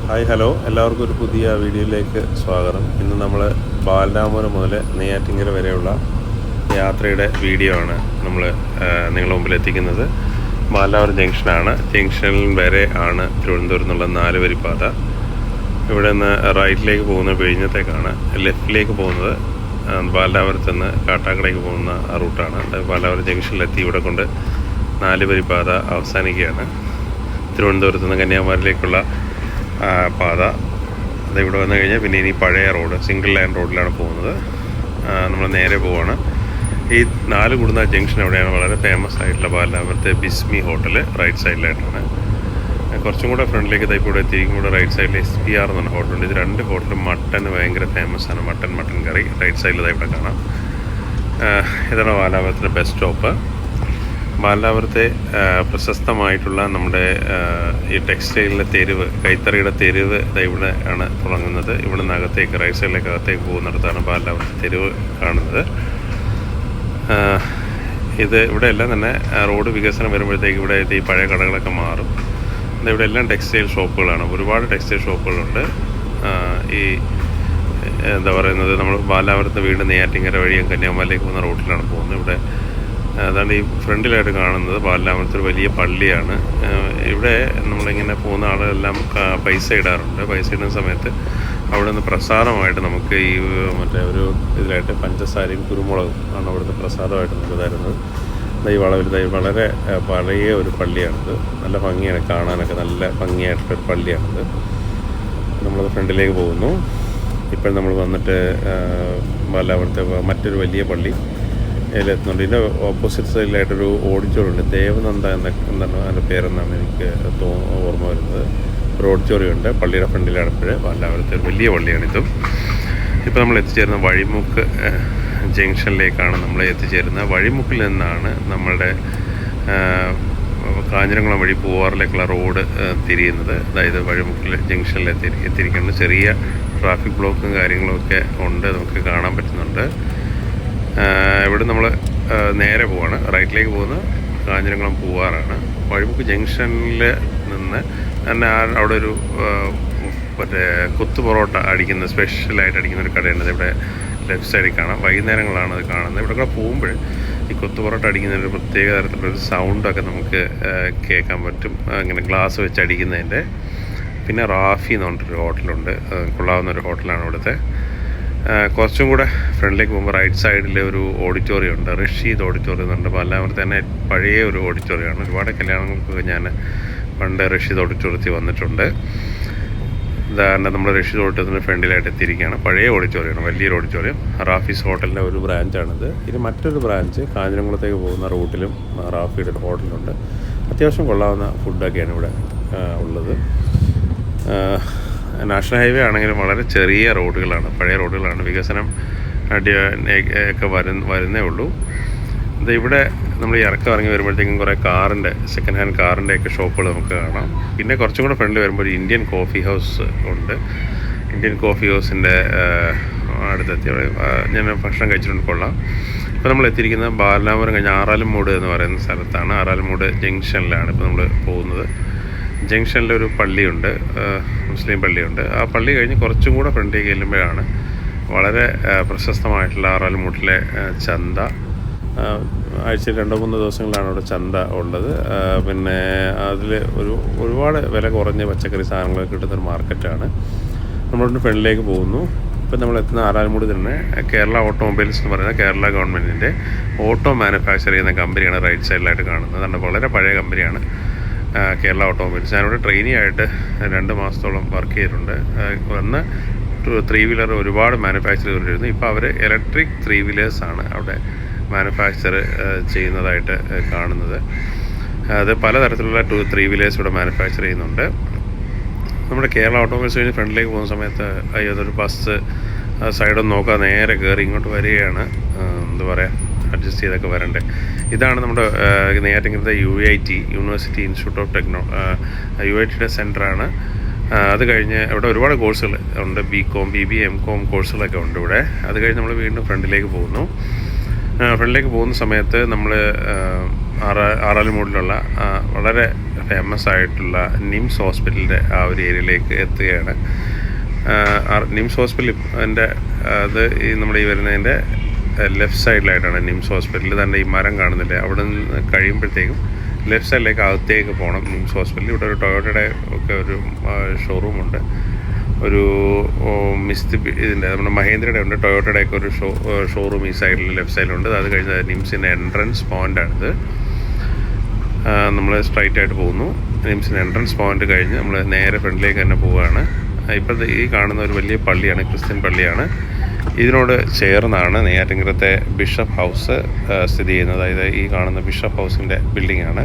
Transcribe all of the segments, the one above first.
Hi hello, എല്ലാവർക്കും ഒരു പുതിയ വീഡിയോയിലേക്ക് സ്വാഗതം. ഇന്ന് നമ്മൾ ബാലരാമപുരം മുതൽ നെയ്യാറ്റിൻകര വരെയുള്ള യാത്രയുടെ വീഡിയോ ആണ് നിങ്ങളുടെ മുമ്പിൽ എത്തിക്കുന്നത്. ബാലരാമപുരം ജംഗ്ഷനാണ്. ജംഗ്ഷനിൽ വരെ ആണ് തിരുവനന്തപുരത്ത് നിന്നുള്ള 4 വരി പാത. ഇവിടെ നിന്ന് റൈറ്റിലേക്ക് പോകുന്നത് വിഴിഞ്ഞത്തേക്കാണ്, ലെഫ്റ്റിലേക്ക് പോകുന്നത് ബാലരാമപുരത്ത് നിന്ന് കാട്ടാക്കടയ്ക്ക് പോകുന്ന റൂട്ടാണ്. ബാലരാമപുരം ജംഗ്ഷനിലെത്തി ഇവിടെ കൊണ്ട് 4 വരി പാത അവസാനിക്കുകയാണ്. തിരുവനന്തപുരത്ത് നിന്ന് കന്യാകുമാരിയിലേക്കുള്ള പാത. ഇവിടെ വന്നു കഴിഞ്ഞാൽ പിന്നെ ഇനി പഴയ റോഡ്, സിംഗിൾ ലൈൻ റോഡിലാണ് പോകുന്നത്. നമ്മൾ നേരെ പോവാണ്. ഈ 4 കൂടുന്ന ജംഗ്ഷൻ എവിടെയാണ് വളരെ ഫേമസ് ആയിട്ടുള്ള ബാലരാമപുരത്തെ ബിസ്മി ഹോട്ടൽ റൈറ്റ് സൈഡിലായിട്ടാണ്. കുറച്ചും കൂടെ ഫ്രണ്ടിലേക്ക് ഇവിടെ എത്തിയിരിക്കും. കൂടെ റൈറ്റ് സൈഡിൽ SPR എന്ന് പറഞ്ഞ ഹോട്ടലുണ്ട്. ഇത് 2 ഹോട്ടലും മട്ടൻ ഭയങ്കര ഫേമസ് ആണ്. മട്ടൻ കറി റൈറ്റ് സൈഡിൽ ഇവിടെ കാണാം. ഇതാണ് ബാലരാമപുരത്തിൻ്റെ ബസ് സ്റ്റോപ്പ്. ബാലരാമപുരത്തെ പ്രശസ്തമായിട്ടുള്ള നമ്മുടെ ഈ ടെക്സ്റ്റൈലിൻ്റെ തെരുവ്, കൈത്തറിയുടെ തെരുവ് ഇവിടെ ആണ് തുടങ്ങുന്നത്. ഇവിടെ നിന്ന് അകത്തേക്ക് റൈറ്റ് സൈഡിലേക്ക് അകത്തേക്ക് പോകുന്നിടത്താണ് ബാലരാമപുരത്തെ തെരുവ് കാണുന്നത്. ഇവിടെ എല്ലാം തന്നെ റോഡ് വികസനം വരുമ്പോഴത്തേക്ക് ഇവിടെ ഈ പഴയ കടകളൊക്കെ മാറും. ഇവിടെ എല്ലാം ടെക്സ്റ്റൈൽ ഷോപ്പുകളാണ്. ഒരുപാട് ടെക്സ്റ്റൈൽ ഷോപ്പുകളുണ്ട്. ഈ എന്താ പറയുന്നത്, നമ്മൾ ബാലരാമപുരത്ത് വീണ്ടും നെയ്യാറ്റിൻകര വഴി കന്യാകുമാരിയിലേക്ക് പോകുന്ന റോഡിലാണ് പോകുന്നത്. ഇവിടെ അതാണ് ഈ ഫ്രണ്ടിലായിട്ട് കാണുന്നത് ബാലരാമപുരത്ത് ഒരു വലിയ പള്ളിയാണ്. ഇവിടെ നമ്മളിങ്ങനെ പോകുന്ന ആളുകളെല്ലാം പൈസ ഇടാറുണ്ട്. പൈസ ഇടുന്ന സമയത്ത് അവിടെ നിന്ന് പ്രസാദമായിട്ട് നമുക്ക് ഈ ഒരു ഇതിലായിട്ട് പഞ്ചസാരയും കുരുമുളകും ആണ് അവിടുത്തെ പ്രസാദമായിട്ട് നമുക്ക് തരുന്നത്. ഈ വളവിൽ വളരെ പഴയ ഒരു പള്ളിയാണിത്. നല്ല ഭംഗിയാണ് കാണാനൊക്കെ, നല്ല ഭംഗിയായിട്ടൊരു പള്ളിയാണിത്. നമ്മളത് ഫ്രണ്ടിലേക്ക് പോകുന്നു. ഇപ്പോൾ നമ്മൾ വന്നിട്ട് ബാലരാമപുരത്തെ മറ്റൊരു വലിയ പള്ളി എത്തുന്നുണ്ട്. ഇതിൻ്റെ ഓപ്പോസിറ്റ് സൈഡിലായിട്ടൊരു ഓഡിറ്റോറിയം ഉണ്ട്. ദേവനന്ദ എന്താണ് അതിൻ്റെ പേരെന്നാണ് എനിക്ക് ഓർമ്മ വരുന്നത്. ഒരു ഓഡിറ്റോറിയം ഉണ്ട് പള്ളിയുടെ ഫ്രണ്ടിലാണ്. ഇപ്പോഴേ ബാലരാമപുരത്തെ ഒരു വലിയ പള്ളിയാണിതും. ഇപ്പോൾ നമ്മൾ എത്തിച്ചേരുന്ന വഴിമുക്ക് ജംഗ്ഷനിലേക്കാണ് നമ്മൾ എത്തിച്ചേരുന്നത്. വഴിമുക്കിൽ നിന്നാണ് നമ്മളുടെ കാഞ്ഞിരംകുളം വഴി പൂവാറിലേക്കുള്ള റോഡ് തിരിയുന്നത്. അതായത് വഴിമുക്കിൽ ജംഗ്ഷനിൽ എത്തിയിരിക്കുന്നത്. ചെറിയ ട്രാഫിക് ബ്ലോക്കും കാര്യങ്ങളുമൊക്കെ ഉണ്ട്, നമുക്ക് കാണാൻ പറ്റുന്നുണ്ട്. ഇവിടെ നമ്മൾ നേരെ പോവാണ്, റൈറ്റിലേക്ക് പോകുന്നത് കാഞ്ഞിരംകുളം പൂവാറാണ്. വഴിമുക്ക് ജംഗ്ഷനിൽ നിന്ന് തന്നെ അവിടെ ഒരു മറ്റേ കുത്തു പൊറോട്ട അടിക്കുന്ന, സ്പെഷ്യലായിട്ട് അടിക്കുന്ന ഒരു കടയുണ്ട്. ഇവിടെ ലെഫ്റ്റ് സൈഡിൽ കാണാം. വൈകുന്നേരങ്ങളാണ് അത് കാണുന്നത്. ഇവിടെ കൂടെ പോകുമ്പോൾ ഈ കുത്തു പൊറോട്ട അടിക്കുന്ന ഒരു പ്രത്യേക തരത്തിലൊരു സൗണ്ടൊക്കെ നമുക്ക് കേൾക്കാൻ പറ്റും, അങ്ങനെ ഗ്ലാസ് വെച്ച് അടിക്കുന്നതിൻ്റെ. പിന്നെ റാഫി എന്ന് പറഞ്ഞിട്ടൊരു ഹോട്ടലുണ്ട്, കൊള്ളാവുന്നൊരു ഹോട്ടലാണ് ഇവിടുത്തെ. കുറച്ചും കൂടെ ഫ്രണ്ടിലേക്ക് പോകുമ്പോൾ റൈറ്റ് സൈഡിൽ ഒരു ഓഡിറ്റോറിയം ഉണ്ട്, റഷീദ് ഓഡിറ്റോറിയം എന്നുണ്ട്. ബാലരാമപുരത്ത് തന്നെ പഴയ ഒരു ഓഡിറ്റോറിയമാണ്. ഒരുപാട് കല്യാണങ്ങൾക്കൊക്കെ ഞാൻ പണ്ട് റഷീദ് ഓഡിറ്റോറിയത്തിൽ വന്നിട്ടുണ്ട്. ഉദാഹരണം നമ്മൾ റഷീദ് ഓഡിറ്റോറിയത്തിൻ്റെ ഫ്രണ്ടിലായിട്ട് എത്തിയിരിക്കുകയാണ്. പഴയ ഓഡിറ്റോറിയമാണ്, വലിയൊരു ഓഡിറ്റോറിയം. റാഫീസ് ഹോട്ടലിൻ്റെ ഒരു ബ്രാഞ്ചാണിത്. ഇത് മറ്റൊരു ബ്രാഞ്ച് കാഞ്ഞിരംകുളത്തേക്ക് പോകുന്ന റൂട്ടിലും റാഫിയുടെ ഒരു ഹോട്ടലുണ്ട്. അത്യാവശ്യം കൊള്ളാവുന്ന ഫുഡൊക്കെയാണ് ഇവിടെ ഉള്ളത്. നാഷണൽ ഹൈവേ ആണെങ്കിലും വളരെ ചെറിയ റോഡുകളാണ്, പഴയ റോഡുകളാണ്. വികസനം ഒക്കെ വരുന്നേ ഉള്ളൂ. ഇവിടെ നമ്മൾ ഇറക്കം ഇറങ്ങി വരുമ്പോഴത്തേക്കും കുറേ സെക്കൻഡ് ഹാൻഡ് കാറിൻ്റെ ഒക്കെ ഷോപ്പുകൾ നമുക്ക് കാണാം. പിന്നെ കുറച്ചും കൂടെ ഫ്രണ്ടിൽ വരുമ്പോൾ ഒരു ഇന്ത്യൻ കോഫി ഹൗസ് ഉണ്ട്. ഇന്ത്യൻ കോഫി ഹൗസിൻ്റെ അടുത്തെത്തി അവിടെ ഞാൻ ഭക്ഷണം കഴിച്ചിട്ടുണ്ട്, കൊള്ളാം. ഇപ്പോൾ നമ്മൾ എത്തിയിരിക്കുന്നത് ബാലരാമപുരം കഴിഞ്ഞ് ആറാലുംമൂട് എന്ന് പറയുന്ന സ്ഥലത്താണ്. ആറാലുംമൂട് ജംഗ്ഷനിലാണ് ഇപ്പോൾ നമ്മൾ പോകുന്നത്. ജംഗ്ഷനിലൊരു പള്ളിയുണ്ട്, മുസ്ലിം പള്ളിയുണ്ട്. ആ പള്ളി കഴിഞ്ഞ് കുറച്ചും കൂടെ ഫ്രണ്ടിലേക്ക് ചെല്ലുമ്പോഴാണ് വളരെ പ്രശസ്തമായിട്ടുള്ള ആറാലുംമൂട്ടിലെ ചന്ത. ആഴ്ചയിൽ 2-3 ദിവസങ്ങളിലാണ് അവിടെ ചന്ത ഉള്ളത്. പിന്നെ അതിൽ ഒരുപാട് വില കുറഞ്ഞ പച്ചക്കറി സാധനങ്ങൾ കിട്ടുന്നൊരു മാർക്കറ്റാണ്. നമ്മളിവിടെ ഫ്രണ്ടിലേക്ക് പോകുന്നു. ഇപ്പം നമ്മൾ എത്തുന്ന ആറാലുംമൂട് തന്നെ കേരള ഓട്ടോമൊബൈൽസ് എന്ന് പറയുന്ന കേരള ഗവൺമെൻറ്റിൻ്റെ ഓട്ടോ മാനുഫാക്ചർ ചെയ്യുന്ന കമ്പനിയാണ് റൈറ്റ് സൈഡിലായിട്ട് കാണുന്നത്. അതുകൊണ്ട് വളരെ പഴയ കമ്പനിയാണ് കേരള ഓട്ടോമൊബൈൽസ്. ഞാനിവിടെ ട്രെയിനി ആയിട്ട് 2 മാസത്തോളം വർക്ക് ചെയ്തിട്ടുണ്ട്. അന്ന് 3 വീലർ ഒരുപാട് മാനുഫാക്ചർ ചെയ്തിരുന്നു. ഇപ്പോൾ അവർ ഇലക്ട്രിക് 3 വീലേഴ്സാണ് അവിടെ മാനുഫാക്ചർ ചെയ്യുന്നതായിട്ട് കാണുന്നത്. അത് പലതരത്തിലുള്ള 3 വീലേഴ്സ് ഇവിടെ മാനുഫാക്ചർ ചെയ്യുന്നുണ്ട്. നമ്മുടെ കേരള ഓട്ടോമൊബൈൽസ് കഴിഞ്ഞ് ഫ്രണ്ടിലേക്ക് പോകുന്ന സമയത്ത് അതൊരു ബസ് സൈഡൊന്നും നോക്കാതെ നേരെ കയറി ഇങ്ങോട്ട് വരികയാണ്. എന്താ പറയുക, അഡ്ജസ്റ്റ് ചെയ്തൊക്കെ വരണ്ടേ. ഇതാണ് നമ്മുടെ നെയ്യാറ്റിൻകരത്തെ UIT, യൂണിവേഴ്സിറ്റി ഇൻസ്റ്റിറ്റ്യൂട്ട് ഓഫ് UITയുടെ സെൻറ്ററാണ്. അത് കഴിഞ്ഞ് ഇവിടെ ഒരുപാട് കോഴ്സുകൾ ഉണ്ട്, BCom, BBA, MCom കോഴ്സുകളൊക്കെ ഉണ്ട് ഇവിടെ. അത് കഴിഞ്ഞ് നമ്മൾ വീണ്ടും ഫ്രണ്ടിലേക്ക് പോകുന്നു. ഫ്രണ്ടിലേക്ക് പോകുന്ന സമയത്ത് നമ്മൾ ആറാലുംമൂടിലുള്ള വളരെ ഫേമസ് ആയിട്ടുള്ള നിംസ് ഹോസ്പിറ്റലിൻ്റെ ആ ഒരു ഏരിയയിലേക്ക് എത്തുകയാണ്. നിംസ് ഹോസ്പിറ്റലിൻ്റെ അത് ഈ നമ്മുടെ ഈ വരുന്നതിൻ്റെ ലെഫ്റ്റ് സൈഡിലായിട്ടാണ് നിംസ് ഹോസ്പിറ്റൽ. തന്നെ ഈ മരം കാണുന്നില്ലേ, അവിടെ നിന്ന് കഴിയുമ്പോഴത്തേക്കും ലെഫ്റ്റ് സൈഡിലേക്ക് അകത്തേക്ക് പോകണം നിംസ് ഹോസ്പിറ്റൽ. ഇവിടെ ഒരു ടൊയോട്ടയുടെ ഒക്കെ ഒരു ഷോറൂമുണ്ട്. ഒരു ഇതിൻ്റെ നമ്മുടെ മഹേന്ദ്രയുടെ ഉണ്ട്, ടൊയോട്ടയുടെ ഒക്കെ ഒരു ഷോറൂം ഈ സൈഡിൽ ലെഫ്റ്റ് സൈഡിലുണ്ട്. അത് കഴിഞ്ഞ് നിംസിൻ്റെ എൻട്രൻസ് പോയിൻ്റാണിത്. നമ്മൾ സ്ട്രൈറ്റ് ആയിട്ട് പോകുന്നു. നിംസിൻ്റെ എൻട്രൻസ് പോയിൻ്റ് കഴിഞ്ഞ് നമ്മൾ നേരെ ഫ്രണ്ടിലേക്ക് തന്നെ പോവുകയാണ്. ഇപ്പോഴത്തെ ഈ കാണുന്ന ഒരു വലിയ പള്ളിയാണ്, ക്രിസ്ത്യൻ പള്ളിയാണ്. ഇതിനോട് ചേർന്നാണ് നെയ്യാറ്റിൻകരത്തെ ബിഷപ്പ് ഹൗസ് സ്ഥിതി ചെയ്യുന്നത്. അതായത് ഈ കാണുന്ന ബിഷപ്പ് ഹൗസിൻ്റെ ബിൽഡിങ്ങാണ്.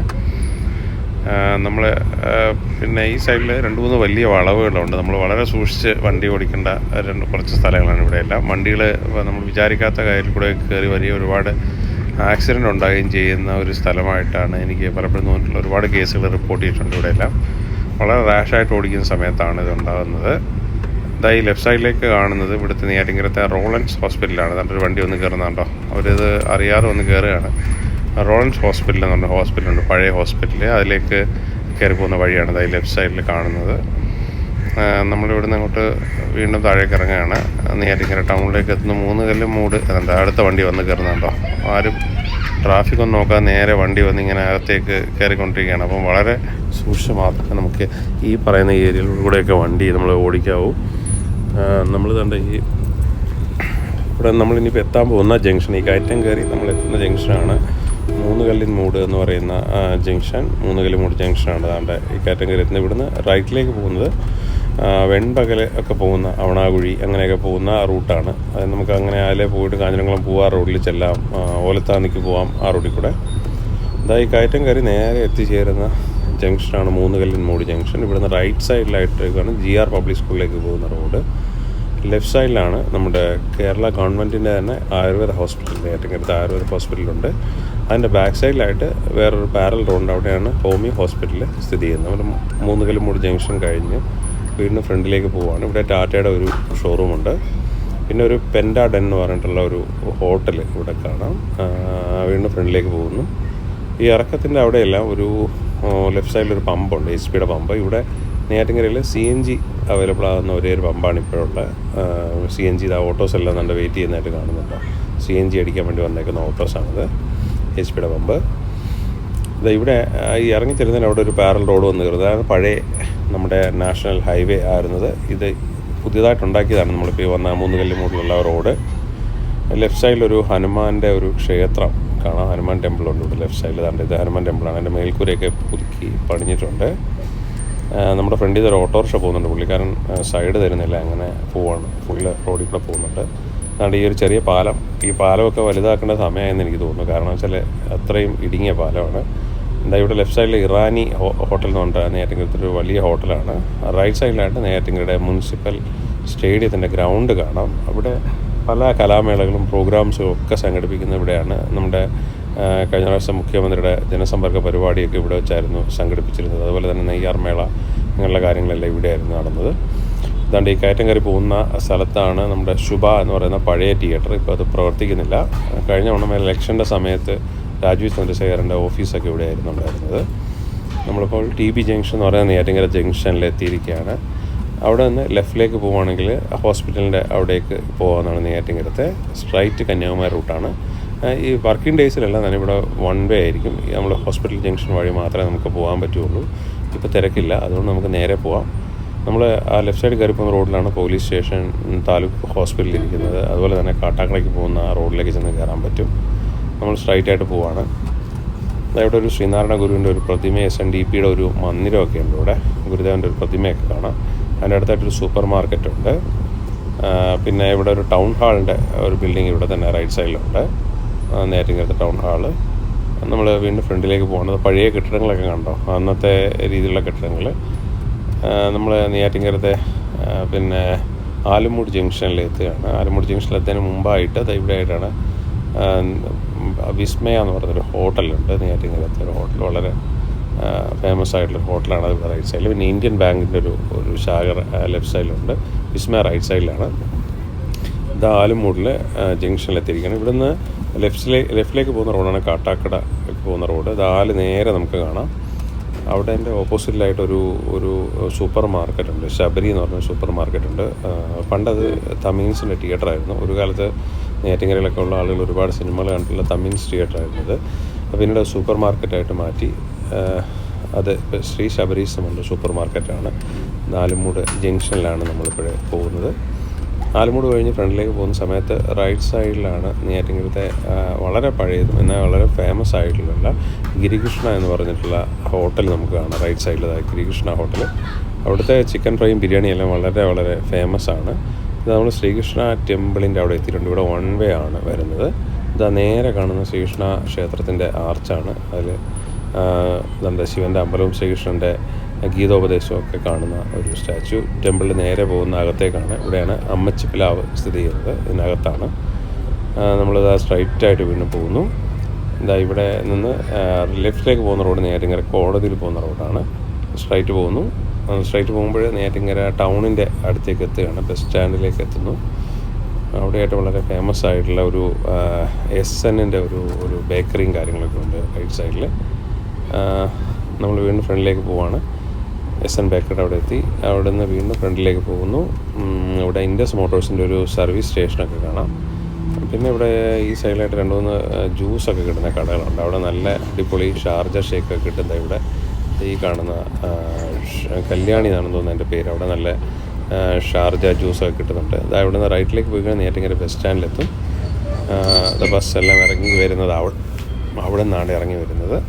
നമ്മൾ പിന്നെ ഈ സൈഡിൽ 2-3 വലിയ വളവുകളുണ്ട്. നമ്മൾ വളരെ സൂക്ഷിച്ച് വണ്ടി ഓടിക്കേണ്ട കുറച്ച് സ്ഥലങ്ങളാണ് ഇവിടെയെല്ലാം. വണ്ടികൾ നമ്മൾ വിചാരിക്കാത്ത കാര്യത്തിൽ കൂടെ കയറി വലിയ ഒരുപാട് ആക്സിഡൻ്റ് ഉണ്ടാകുകയും ചെയ്യുന്ന ഒരു സ്ഥലമായിട്ടാണ് എനിക്ക് പലപ്പോഴും തോന്നിയിട്ടുള്ള ഒരുപാട് കേസുകൾ റിപ്പോർട്ട് ചെയ്തിട്ടുണ്ട്. ഇവിടെയെല്ലാം വളരെ റാഷായിട്ട് ഓടിക്കുന്ന സമയത്താണ് ഇത് ഉണ്ടാകുന്നത്. ഈ ലെഫ്റ്റ് സൈഡിലേക്ക് കാണുന്നത് ഇവിടുത്തെ നെയ്യാറ്റിൻകരത്തെ റോളൻസ് ഹോസ്പിറ്റലാണ്. നല്ലൊരു വണ്ടി വന്ന് കയറുന്നുണ്ടോ, അവരിത് അറിയാതെ വന്ന് കയറുകയാണ്. റോളൻസ് ഹോസ്പിറ്റൽ എന്ന് പറഞ്ഞ ഹോസ്പിറ്റലുണ്ട്, പഴയ ഹോസ്പിറ്റൽ. അതിലേക്ക് കയറി പോകുന്ന വഴിയാണ് ഈ ലെഫ്റ്റ് സൈഡിൽ കാണുന്നത്. നമ്മളിവിടുന്ന് അങ്ങോട്ട് വീണ്ടും താഴേക്ക് ഇറങ്ങുകയാണ്. നെയ്യാറ്റിൻകര ടൗണിലേക്ക് എത്തുന്ന 3 കല്ലും മൂട് അതുണ്ട്. അടുത്ത വണ്ടി വന്ന് കയറുന്നുണ്ടോ, ആരും ട്രാഫിക് ഒന്നും നോക്കാതെ നേരെ വണ്ടി വന്ന് ഇങ്ങനെ അകത്തേക്ക് കയറിക്കൊണ്ടിരിക്കുകയാണ്. അപ്പം വളരെ സൂക്ഷിച്ച് മാത്രമേ നമുക്ക് ഈ പറയുന്ന ഏരിയയിലൂടെയൊക്കെ വണ്ടി നമ്മൾ ഓടിക്കാവൂ. നമ്മൾ കണ്ട ഈ ഇവിടെ നമ്മളിനിപ്പോൾ എത്താൻ പോകുന്ന ജംഗ്ഷൻ, ഈ കയറ്റം കയറി നമ്മൾ എത്തുന്ന ജംഗ്ഷനാണ് 3 കല്ലിൻ മൂട് എന്ന് പറയുന്ന ജംഗ്ഷൻ. 3 കല്ലിൻ മൂട് ജംഗ്ഷനാണ്. അതാണ്ട് ഈ കയറ്റം കയറി എത്തുന്നത്. ഇവിടുന്ന് റൈറ്റിലേക്ക് പോകുന്നത് വെൺപകൽ ഒക്കെ പോകുന്ന അവണാകുഴി അങ്ങനെയൊക്കെ പോകുന്ന റൂട്ടാണ്. അത് നമുക്ക് അങ്ങനെ അതിലെ പോയിട്ട് കാഞ്ഞിരംകുളം പോവാം, റോഡിൽ ചെല്ലാം, ഓലത്താന്നിക്ക് പോവാം ആ റോഡിൽ കൂടെ. ഈ കയറ്റം കയറി നേരെ എത്തിച്ചേരുന്ന ജംഗ്ഷനാണ് 3 കല്ലിൻ മൂട് ജംഗ്ഷൻ. ഇവിടുന്ന് റൈറ്റ് സൈഡിലായിട്ടേക്കാണ് GR പബ്ലിക് സ്കൂളിലേക്ക് പോകുന്ന റോഡ്. ലെഫ്റ്റ് സൈഡിലാണ് നമ്മുടെ കേരള ഗവൺമെൻറ്റിൻ്റെ തന്നെ ആയുർവേദ ഹോസ്പിറ്റൽ, നെയ്യാറ്റിൻകരത്തെ ആയുർവേദ ഹോസ്പിറ്റലുണ്ട്. അതിൻ്റെ ബാക്ക് സൈഡിലായിട്ട് വേറൊരു പാരൽ റോഡ്, അവിടെയാണ് ഹോമിയോ ഹോസ്പിറ്റൽ സ്ഥിതി ചെയ്യുന്നത്. നമ്മൾ 3 കല്ലിൻ മൂട് ജംഗ്ഷൻ കഴിഞ്ഞ് വീടിന് ഫ്രണ്ടിലേക്ക് പോവുകയാണ്. ഇവിടെ ടാറ്റയുടെ ഒരു ഷോറൂമുണ്ട്. പിന്നെ ഒരു പെൻഡാഡൻ എന്ന് പറഞ്ഞിട്ടുള്ള ഒരു ഹോട്ടൽ ഇവിടെ കാണാം. വീടിന് ഫ്രണ്ടിലേക്ക് പോകുന്നു. ഈ ഇറക്കത്തിൻ്റെ അവിടെയെല്ലാം ഒരു ലെഫ്റ്റ് സൈഡിലൊരു പമ്പുണ്ട്, HP പമ്പ്. ഇവിടെ നെയ്യാറ്റിൻകരയിൽ CNG അവൈലബിൾ ആകുന്ന ഒരേ ഒരു പമ്പാണ് ഇപ്പോഴുള്ള. CNG ഓട്ടോസ് എല്ലാം നല്ല വെയിറ്റ് ചെയ്യുന്നതായിട്ട് കാണുന്നുണ്ട്. CNG അടിക്കാൻ വേണ്ടി വന്നേക്കുന്ന ഓട്ടോസാണിത്, HP പമ്പ്. ഇവിടെ ഈ ഇറങ്ങിത്തരുന്നതിന് അവിടെ ഒരു പാരൽ റോഡ് വന്ന് കയറുന്നത്. അതാണ് പഴയ നമ്മുടെ നാഷണൽ ഹൈവേ ആയിരുന്നത്. ഇത് പുതിയതായിട്ടുണ്ടാക്കിയതാണ് നമ്മളിപ്പോൾ ഈ വന്ന 3 കല്ലിൻ മൂടിലുള്ള റോഡ്. ലെഫ്റ്റ് സൈഡിലൊരു ഹനുമാൻ്റെ ഒരു ക്ഷേത്രം കാണാം, ഹനുമാൻ ടെമ്പിളുണ്ട് ഇവിടെ ലെഫ്റ്റ് സൈഡിൽ. അതാണ്ട് ഇത് ഹനുമാൻ ടെമ്പിളാണ്. അതിൻ്റെ മേൽക്കൂരയൊക്കെ പുതുക്കി പണിഞ്ഞിട്ടുണ്ട്. നമ്മുടെ ഫ്രണ്ടിൽ ഒരു ഓട്ടോറിക്ഷ പോകുന്നുണ്ട്. പുള്ളിക്കാരൻ സൈഡ് തരുന്നില്ല, അങ്ങനെ പോവാണ്, ഫുള്ള് റോഡിൽ കൂടെ പോകുന്നുണ്ട്. അതുകൊണ്ട് ഈ ഒരു ചെറിയ പാലം, ഈ പാലമൊക്കെ വലുതാക്കേണ്ട സമയമായെന്ന് എനിക്ക് തോന്നുന്നു. കാരണം വെച്ചാൽ അത്രയും ഇടുങ്ങിയ പാലമാണ്. ഇവിടെ ലെഫ്റ്റ് സൈഡിൽ ഇറാനി ഹോട്ടൽ എന്ന് പറഞ്ഞാൽ നെയ്യാറ്റിൻകരത്തെ ഒരു വലിയ ഹോട്ടലാണ്. റൈറ്റ് സൈഡിലായിട്ട് നെയ്യാറ്റിൻകരയുടെ മുനിസിപ്പൽ സ്റ്റേഡിയത്തിൻ്റെ ഗ്രൗണ്ട് കാണാം. അവിടെ പല കലാമേളകളും പ്രോഗ്രാംസും ഒക്കെ സംഘടിപ്പിക്കുന്ന ഇവിടെയാണ്. നമ്മുടെ കഴിഞ്ഞ പ്രാവശ്യം മുഖ്യമന്ത്രിയുടെ ജനസമ്പർക്ക പരിപാടിയൊക്കെ ഇവിടെ വെച്ചായിരുന്നു സംഘടിപ്പിച്ചിരുന്നത്. അതുപോലെ തന്നെ നെയ്യാർമേള അങ്ങനെയുള്ള കാര്യങ്ങളെല്ലാം ഇവിടെയായിരുന്നു നടന്നത്. അതുകൊണ്ട് ഈ കയറ്റം കയറി പോകുന്ന സ്ഥലത്താണ് നമ്മുടെ ശുഭ എന്ന് പറയുന്ന പഴയ തിയേറ്റർ. ഇപ്പോൾ അത് പ്രവർത്തിക്കുന്നില്ല. കഴിഞ്ഞ ഓണം ഇലക്ഷൻ്റെ സമയത്ത് രാജീവ് ചന്ദ്രശേഖരൻ്റെ ഓഫീസൊക്കെ ഇവിടെയായിരുന്നു ഉണ്ടായിരുന്നത്. നമ്മളിപ്പോൾ TB ജംഗ്ഷൻ എന്ന് പറയുന്ന നെയ്യാറ്റിൻകര ജംഗ്ഷനിൽ എത്തിയിരിക്കുകയാണ്. അവിടെ നിന്ന് ലെഫ്റ്റിലേക്ക് പോവുകയാണെങ്കിൽ ഹോസ്പിറ്റലിൻ്റെ അവിടേക്ക് പോകാമെന്നാണ് നെയ്യാറ്റിൻകരത്തെ. സ്ട്രൈറ്റ് കന്യാകുമാരി റൂട്ടാണ്. ഈ വർക്കിംഗ് ഡേയ്സിലെല്ലാം തന്നെ ഇവിടെ 1 വേ ആയിരിക്കും. നമ്മൾ ഹോസ്പിറ്റൽ ജംഗ്ഷൻ വഴി മാത്രമേ നമുക്ക് പോകാൻ പറ്റുള്ളൂ. ഇപ്പോൾ തിരക്കില്ല, അതുകൊണ്ട് നമുക്ക് നേരെ പോകാം. നമ്മൾ ആ ലെഫ്റ്റ് സൈഡ് കയറി പോകുന്ന റോഡിലാണ് പോലീസ് സ്റ്റേഷൻ, താലൂക്ക് ഹോസ്പിറ്റൽ ഇരിക്കുന്നത്. അതുപോലെ തന്നെ കാട്ടാക്കടയ്ക്ക് പോകുന്ന ആ റോഡിലേക്ക് ചെന്ന് കയറാൻ പറ്റും. നമ്മൾ സ്ട്രൈറ്റ് ആയിട്ട് പോവാണ്. ഇവിടെ ഒരു ശ്രീനാരായണ ഗുരുവിൻ്റെ ഒരു പ്രതിമ, SNDPയുടെ ഒരു മന്ദിരമൊക്കെ ഉണ്ട്. ഇവിടെ ഗുരുദേവൻ്റെ ഒരു പ്രതിമയൊക്കെ കാണാം. അതിൻ്റെ അടുത്തായിട്ടൊരു സൂപ്പർ മാർക്കറ്റുണ്ട്. പിന്നെ ഇവിടെ ഒരു ടൗൺ ഹാളിൻ്റെ ഒരു ബിൽഡിംഗ് ഇവിടെ തന്നെ റൈറ്റ് സൈഡിലുണ്ട്, നെയ്യാറ്റിൻകരത്തെ ടൗൺ ഹാള്. നമ്മൾ വീണ്ടും ഫ്രണ്ടിലേക്ക് പോകുന്നത് പഴയ കെട്ടിടങ്ങളൊക്കെ കണ്ടോ, അന്നത്തെ രീതിയിലുള്ള കെട്ടിടങ്ങൾ. നമ്മൾ നെയ്യാറ്റിൻകരത്തെ പിന്നെ ആലുമൂട് ജംഗ്ഷനിൽ എത്തുകയാണ്. ആലുമൂട് ജംഗ്ഷനിലെത്തതിന് മുമ്പായിട്ട് ഇവിടെ ആയിട്ടാണ് വിസ്മയ എന്ന് പറഞ്ഞൊരു ഹോട്ടലുണ്ട്. നെയ്യാറ്റിൻകരത്തെ ഒരു ഹോട്ടൽ, വളരെ ഫേമസ് ആയിട്ടുള്ള ഹോട്ടലാണ്. അത് റൈറ്റ് സൈഡിൽ. പിന്നെ ഇന്ത്യൻ ബാങ്കിൻ്റെ ഒരു ശാഖ ലെഫ്റ്റ് സൈഡിലുണ്ട്. വിസ്മയ റൈറ്റ് സൈഡിലാണ്. ഇത് ആലുമൂടിൽ ജംഗ്ഷനിലെത്തിയിരിക്കുകയാണ്. ഇവിടുന്ന് ലെഫ്റ്റിലേക്ക് പോകുന്ന റോഡാണ് കാട്ടാക്കട പോകുന്ന റോഡ്. ഇത് നേരെ നമുക്ക് കാണാം. അവിടെ എൻ്റെ ഓപ്പോസിറ്റിലായിട്ടൊരു സൂപ്പർ മാർക്കറ്റുണ്ട്, ശബരി എന്ന് പറഞ്ഞ സൂപ്പർ മാർക്കറ്റുണ്ട്. പണ്ടത് തമീൻസിൻ്റെ തിയേറ്ററായിരുന്നു. ഒരു കാലത്ത് നെയ്യാറ്റിൻകരയിലൊക്കെ ഉള്ള ആളുകൾ ഒരുപാട് സിനിമകൾ കണ്ടിട്ടുള്ള തമീൻസ് തിയേറ്ററായിരുന്നു അത്. പിന്നീട് സൂപ്പർ മാർക്കറ്റായിട്ട് മാറ്റി. അത് ശ്രീ ശബരീസ് എന്നുള്ള സൂപ്പർ മാർക്കറ്റാണ്. നാലുമൂട് ജംഗ്ഷനിലാണ് നമ്മളിപ്പോഴേ പോകുന്നത്. നാലുമൂട് കഴിഞ്ഞ് ഫ്രണ്ടിലേക്ക് പോകുന്ന സമയത്ത് റൈറ്റ് സൈഡിലാണ് നെയ്യാറ്റിൻകരത്തെ വളരെ പഴയതും എന്നാൽ വളരെ ഫേമസ് ആയിട്ടുള്ള ഗിരികൃഷ്ണ എന്ന് പറഞ്ഞിട്ടുള്ള ഹോട്ടൽ നമുക്ക് കാണാം. റൈറ്റ് സൈഡിൽ ഗിരികൃഷ്ണ ഹോട്ടൽ. അവിടുത്തെ ചിക്കൻ ഫ്രൈയും ബിരിയാണിയും എല്ലാം വളരെ വളരെ ഫേമസ് ആണ്. ഇത് നമ്മൾ ശ്രീകൃഷ്ണ ടെമ്പിളിൻ്റെ അവിടെ എത്തിയിട്ടുണ്ട്. ഇവിടെ 1 വേ ആണ് വരുന്നത്. ഇതാ നേരെ കാണുന്ന ശ്രീകൃഷ്ണ ക്ഷേത്രത്തിൻ്റെ ആർച്ചാണ്. അതിൽ നമ്മുടെ ശിവൻ്റെ അമ്പലവും ശ്രീകൃഷ്ണൻ്റെ ഗീതോപദേശവും ഒക്കെ കാണുന്ന ഒരു സ്റ്റാച്ചു. ടെമ്പിളിൽ നേരെ പോകുന്ന അകത്തേക്കാണ്. ഇവിടെയാണ് അമ്മച്ചിപ്പിലാവ് സ്ഥിതി ചെയ്യുന്നത്. ഇതിനകത്താണ്. നമ്മളിതാ സ്ട്രൈറ്റായിട്ട് വീണ്ടും പോകുന്നു. ഇതാ ഇവിടെ നിന്ന് ലെഫ്റ്റിലേക്ക് പോകുന്ന റോഡ് നെയ്യാറ്റിൻകര കോടതിയിൽ പോകുന്ന റോഡാണ്. സ്ട്രൈറ്റ് പോകുന്നു. സ്ട്രൈറ്റ് പോകുമ്പോൾ നെയ്യാറ്റിൻകര ടൗണിൻ്റെ അടുത്തേക്ക് എത്തുകയാണ്. ബസ് സ്റ്റാൻഡിലേക്ക് എത്തുന്നു. അവിടെയായിട്ട് വളരെ ഫേമസ് ആയിട്ടുള്ള ഒരു SNൻ്റെ ഒരു ബേക്കറിയും കാര്യങ്ങളൊക്കെ ഉണ്ട് റൈറ്റ് സൈഡിൽ. നമ്മൾ വീണ്ടും ഫ്രണ്ടിലേക്ക് പോവാണ്. SN ബേക്കറിയുടെ അവിടെ എത്തി. അവിടെ നിന്ന് വീണ്ടും ഫ്രണ്ടിലേക്ക് പോകുന്നു. ഇവിടെ ഇൻഡസ് മോട്ടോഴ്സിൻ്റെ ഒരു സർവീസ് സ്റ്റേഷനൊക്കെ കാണാം. പിന്നെ ഇവിടെ ഈ സൈഡിലായിട്ട് 2-3 ജ്യൂസൊക്കെ കിട്ടുന്ന കടകളുണ്ട്. അവിടെ നല്ല അടിപൊളി ഷാർജ ഷേക്കൊക്കെ കിട്ടുന്നത്. ഇവിടെ ഈ കാണുന്ന കല്യാണി എന്നാണെന്ന് തോന്നുന്നു എൻ്റെ പേര്. അവിടെ നല്ല ഷാർജ ജ്യൂസൊക്കെ കിട്ടുന്നുണ്ട്. അതായത് ഇവിടെ നിന്ന് റൈറ്റിലേക്ക് പോയി കഴിഞ്ഞാൽ നെയ്യാറ്റിൻകര ബസ് സ്റ്റാൻഡിലെത്തും. ബസ്സെല്ലാം ഇറങ്ങി വരുന്നത് അവിടെ നിന്നാണ് ഇറങ്ങി വരുന്നത്.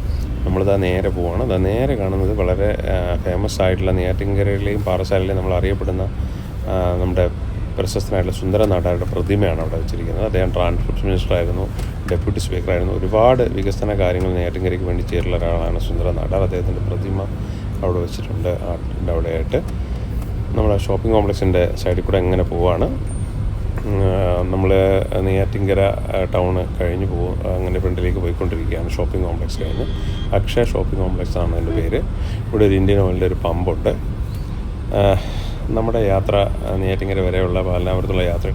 നമ്മളിതാ നേരെ പോവുകയാണ്. അതാ നേരെ കാണുന്നത് വളരെ ഫേമസ് ആയിട്ടുള്ള നെയ്യാറ്റിൻകരയിലെയും പാറശാലയിലെയും നമ്മൾ അറിയപ്പെടുന്ന നമ്മുടെ പ്രശസ്തനായിട്ടുള്ള സുന്ദര നാടാരുടെ പ്രതിമയാണ് അവിടെ വെച്ചിരിക്കുന്നത്. അദ്ദേഹം ട്രാൻസ്പോർട്ട് മിനിസ്റ്റർ ആയിരുന്നു, ഡെപ്യൂട്ടി സ്പീക്കർ ആയിരുന്നു. ഒരുപാട് വികസന കാര്യങ്ങൾ നെയ്യാറ്റിൻകരയ്ക്ക് വേണ്ടി ചേരുള്ള ഒരാളാണ് സുന്ദര നാടാർ. അദ്ദേഹത്തിൻ്റെ പ്രതിമ അവിടെ വെച്ചിട്ടുണ്ട് ആട്ടിൻ്റെ അവിടെയായിട്ട്. നമ്മുടെ ഷോപ്പിംഗ് കോംപ്ലക്സിൻ്റെ സൈഡിൽ കൂടെ എങ്ങനെ പോവുകയാണ്. നമ്മൾ നെയ്യാറ്റിൻകര ടൗണ് കഴിഞ്ഞ് അങ്ങനെ ഫ്രണ്ടിലേക്ക് പോയിക്കൊണ്ടിരിക്കുകയാണ്. ഷോപ്പിംഗ് കോംപ്ലക്സ് കഴിഞ്ഞ് അക്ഷയ ഷോപ്പിംഗ് കോംപ്ലക്സ് ആണ് അതിൻ്റെ പേര്. ഇവിടെ ഒരു ഇന്ത്യൻ ഓയിലിൻ്റെ ഒരു പമ്പുണ്ട്. നമ്മുടെ യാത്ര നെയ്യാറ്റിൻകര വരെയുള്ള പാലനാപുരത്തുള്ള യാത്ര